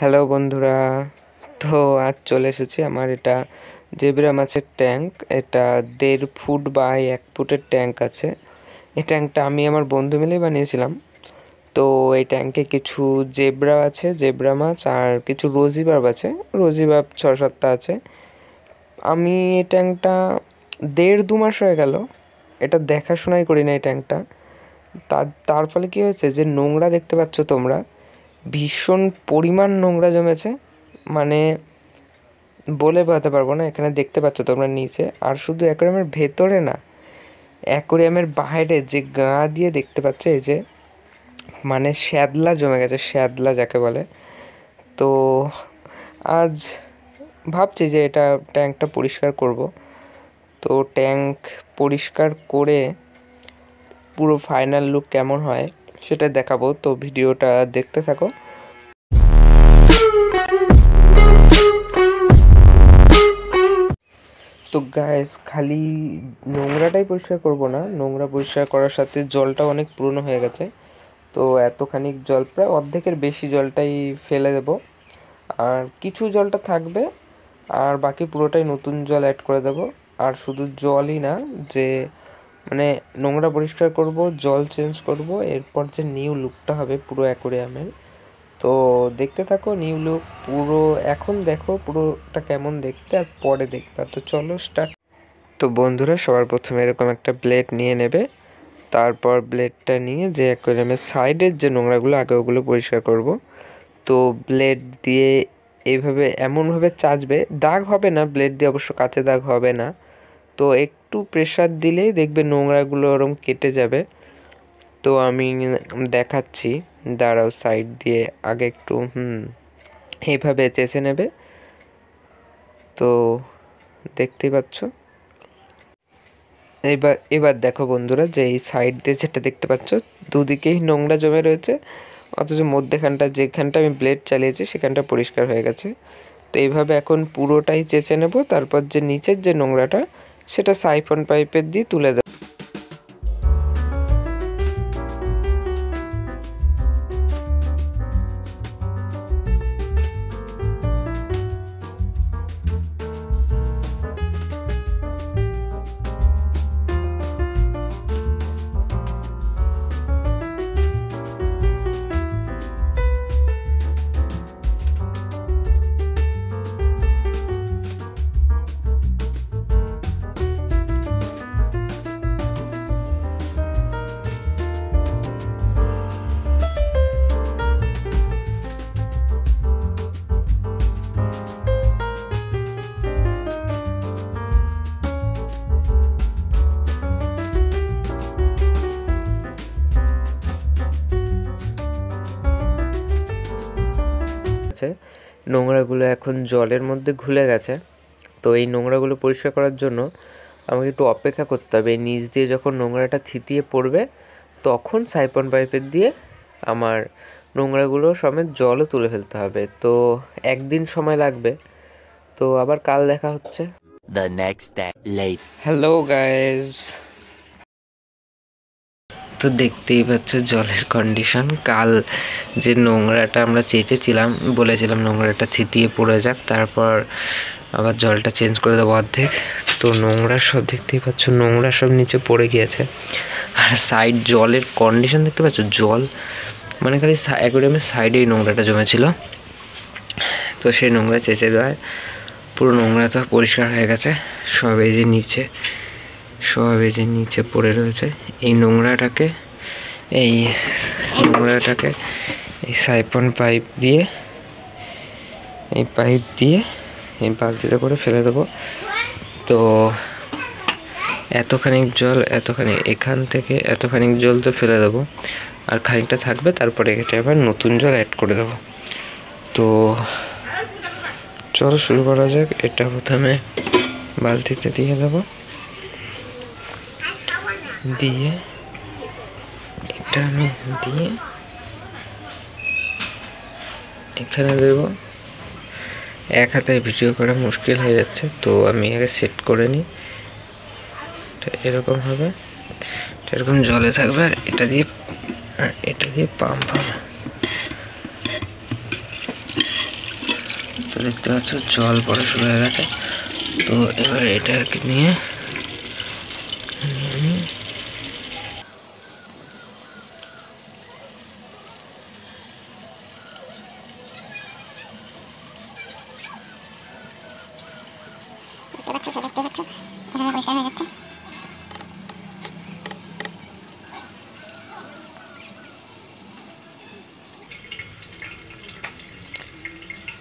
Hello বন্ধুরা, তো আজ চলে এসেছি আমার এটা জেব্রা মাছের ট্যাঙ্ক। এটা 1.5 ফুট বাই 1 ফুটের ট্যাঙ্ক আছে। এই ট্যাঙ্কটা আমি আমার বন্ধু মিলেই বানিয়েছিলাম। তো এই ট্যাঙ্কে কিছু জেব্রা আছে, জেব্রা মাছ, আর কিছু রোজি বার্ব আছে। রোজি বার্ব 6-7টা আছে। আমি এই ট্যাঙ্কটা 1.5-2 মাস হয়ে গেল এটা দেখাশোনাই করি না এই ট্যাঙ্কটা। তার ফলে কী হয়েছে যে নোংরা দেখতে পাচ্ছ তোমরা, ভীষণ পরিমাণ নোংরা জমেছে, মানে বলে বোঝাতে পারবো না। এখানে দেখতে পাচ্ছ তোমরা নিচে, আর শুধু অ্যাকোয়ারিয়ামের ভেতরে না, অ্যাকোয়ারিয়ামের বাইরে যে গা দিয়ে দেখতে পাচ্ছ এই যে মানে শ্যাদলা জমে গেছে, শ্যাদলা যাকে বলে। তো আজ ভাবছি যে এটা ট্যাঙ্কটা পরিষ্কার করব। তো ট্যাঙ্ক পরিষ্কার করে পুরো ফাইনাল লুক কেমন হয় সেটা দেখাবো। তো ভিডিওটা দেখতে থাকো। তো গাইস, খালি নোংরাটাই পরিষ্কার করব না, নোংরা পরিষ্কার করার সাথে জলটাও অনেক পুরনো হয়ে গেছে। তো এতখানি জল, প্রায় অর্ধেকের বেশি জলটাই ফেলে দেব, আর কিছু জলটা থাকবে, আর বাকি পুরোটাই নতুন জল অ্যাড করে দেব। আর শুধু জলই না, যে মানে নোংরা পরিষ্কার করব, জল চেঞ্জ করব, এরপর যে নিউ লুকটা হবে পুরো অ্যাকোয়ারিয়ামের। তো দেখতে থাকো নিউ লুক পুরো। এখন দেখো পুরোটা কেমন দেখতে, আর পরে দেখবা। তো চলো স্টার্ট। তো বন্ধুরা, সবার প্রথমে এরকম একটা ব্লেড নিয়ে নেবে। তারপর ব্লেডটা নিয়ে যে অ্যাকোয়ারিয়ামের সাইডের যে নোংরাগুলো আগে ওগুলো পরিষ্কার করব। তো ব্লেড দিয়ে এইভাবে এমনভাবে চাচবে, দাগ হবে না, ব্লেড দিয়ে অবশ্য কাঁচে দাগ হবে না। তো একটু প্রেশার দিলেই দেখবে নোংরাগুলো ওরকম কেটে যাবে। তো আমি দেখাচ্ছি, দাঁড়াও, সাইড দিয়ে আগে একটু এইভাবে চেঁচে নেবে। তো দেখতেই পাচ্ছ। এবার দেখো বন্ধুরা, যে এই সাইড দিয়ে যেটা দেখতে পাচ্ছ দুদিকেই নোংরা জমে রয়েছে, অথচ মধ্যেখানটা যেখানটা আমি ব্লেড চালিয়েছি সেখানটা পরিষ্কার হয়ে গেছে। তো এইভাবে এখন পুরোটাই চেঁচে নেব। তারপর যে নিচের যে নোংরাটা সেটা সাইফন পাইপের দিয়ে তুলে দেব। নোংরাগুলো এখন জলের মধ্যে ঘুলে গেছে। তো এই নোংরাগুলো পরিষ্কার করার জন্য আমাকে একটু অপেক্ষা করতে হবে। এই নিচ দিয়ে যখন নোংরাটা থিতিয়ে পড়বে তখন সাইফন পাইপের দিয়ে আমার নোংরাগুলো সমেত জলও তুলে ফেলতে হবে। তো একদিন সময় লাগবে। তো আবার কাল দেখা হচ্ছে। The next day late. Hello guys, তো দেখতেই পাচ্ছ জলের কন্ডিশন। কাল যে নোংরাটা আমরা চেঁচেছিলাম, বলেছিলাম নোংরাটা থিতিয়ে পড়ে যাক, তারপর আবার জলটা চেঞ্জ করে দেবো অর্ধেক। তো নোংরা সব দেখতেই পাচ্ছ, নোংরা সব নিচে পড়ে গিয়েছে। আর সাইড জলের কন্ডিশন দেখতে পাচ্ছ, জল মানে খালি অ্যাকোয়ারিয়ামের সাইডেই নোংরাটা জমেছিল। তো সেই নোংরা চেঁচে দেওয়ায় পুরো নোংরা তো পরিষ্কার হয়ে গেছে। সব এই যে নিচে পড়ে রয়েছে। এই নোংরাটাকে এই সাইফন পাইপ দিয়ে এই বালতিতে করে ফেলে দেবো। তো এখান থেকে এতখানি জল তো ফেলে দেবো, আর খানিকটা থাকবে, তারপরে এটা আবার নতুন জল অ্যাড করে দেবো। তো চলো শুরু করা যাক। এটা প্রথমে বালতিতে দিয়ে দেবো, দিয়ে এটা আমি দিয়ে এখানে দেবো। এক হাতে ভিডিও করা মুশকিল হয়ে যাচ্ছে, তো আমি আগে সেট করে নিই। এরকম হবে, এরকম জলে থাকবে, আর এটা দিয়ে পাম্প হবে। দেখতে পাচ্ছ জল পড়া শুরু হয়ে গেছে। তো এবার এটাকে নিয়ে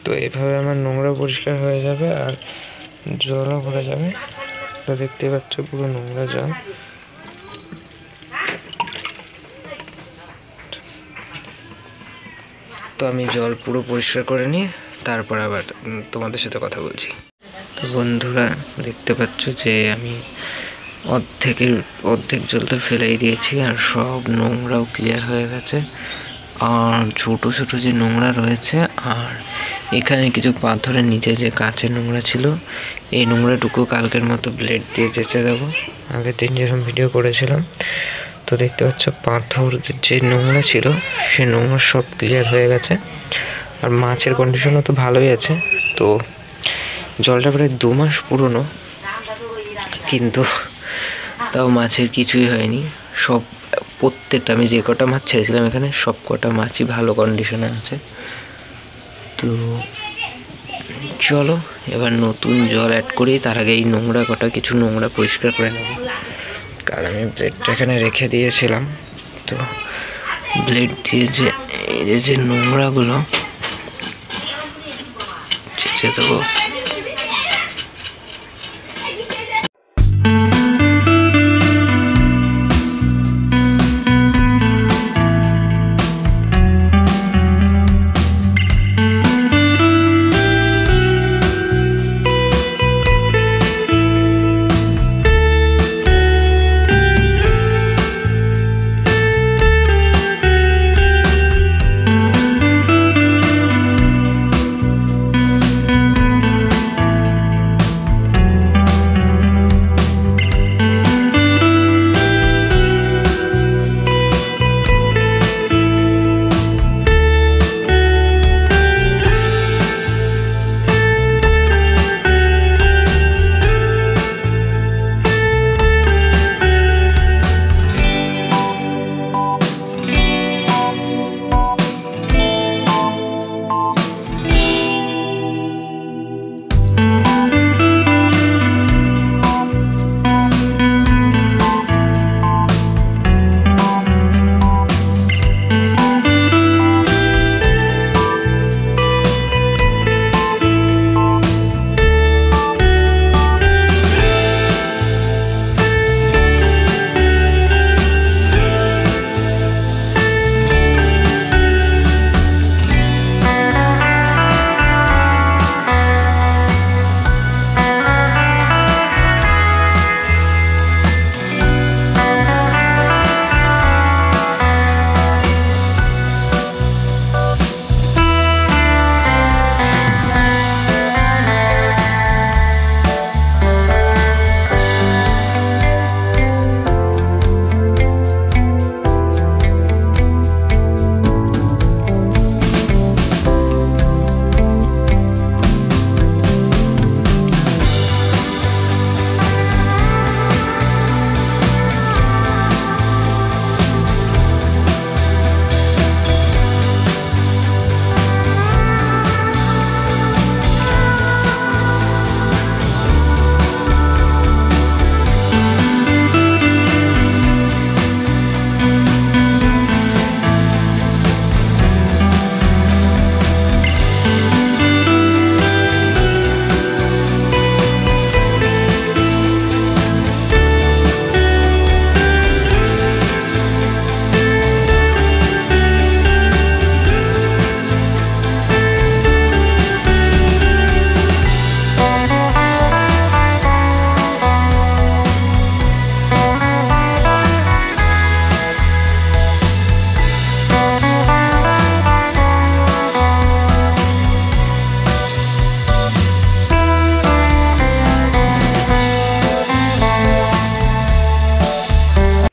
তো এভাবে আমার নোংরা পরিষ্কার হয়ে যাবে আর জলও ভরে যাবে। তো দেখতে পাচ্ছ পুরো নোংরা জল। তো আমি জল পুরো পরিষ্কার করে নিয়ে তারপর আবার তোমাদের সাথে কথা বলছি। তো বন্ধুরা দেখতে পাচ্ছ যে আমি অর্ধেক জলটা ফেলেই দিয়েছি আর সব নোংরাও ক্লিয়ার হয়ে গেছে। আর ছোট ছোট যে নোংরা রয়েছে আর এখানে কিছু পাথরের নিচে যে কাঁচের নোংরা ছিল, এই নোংরাটুকু কালকের মতো ব্লেড দিয়ে চেঁচে দেবো, আগের দিন যেরকম ভিডিও করেছিলাম। তো দেখতে পাচ্ছ পাথর যে নোংরা ছিল সে নোংরা সব ক্লিয়ার হয়ে গেছে। আর মাছের কন্ডিশনও তো ভালোই আছে। তো জলটা প্রায় 2 মাস পুরনো, কিন্তু তাও মাছের কিছুই হয়নি। সব প্রত্যেকটা আমি যে কটা মাছ ছেড়েছিলাম এখানে সব কটা মাছই ভালো কন্ডিশনে আছে। তো চলো এবার নতুন জল অ্যাড করি, তার আগে এই নোংরা কটা কিছু নোংরা পরিষ্কার করে নেব। কাল আমি ব্লেডটা এখানে রেখে দিয়েছিলাম, তো ব্লেড দিয়ে যে এই যে নোংরাগুলো চেঁচে দেবো।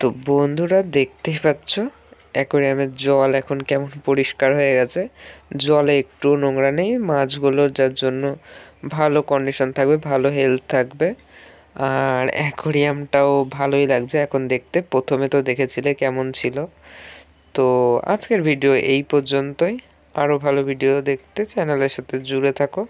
তো বন্ধুরা দেখতেই পাচ্ছ অ্যাকোয়ারিয়ামের জল এখন কেমন পরিষ্কার হয়ে গেছে, জলে একটু নোংরা নেই। মাছগুলোর যার জন্য ভালো কন্ডিশন থাকবে, ভালো হেলথ থাকবে। আর অ্যাকোয়ারিয়ামটাও ভালোই লাগছে এখন দেখতে, প্রথমে তো দেখেছিলে কেমন ছিল। তো আজকের ভিডিও এই পর্যন্তই। আরও ভালো ভিডিও দেখতে চ্যানেলের সাথে জুড়ে থাকো।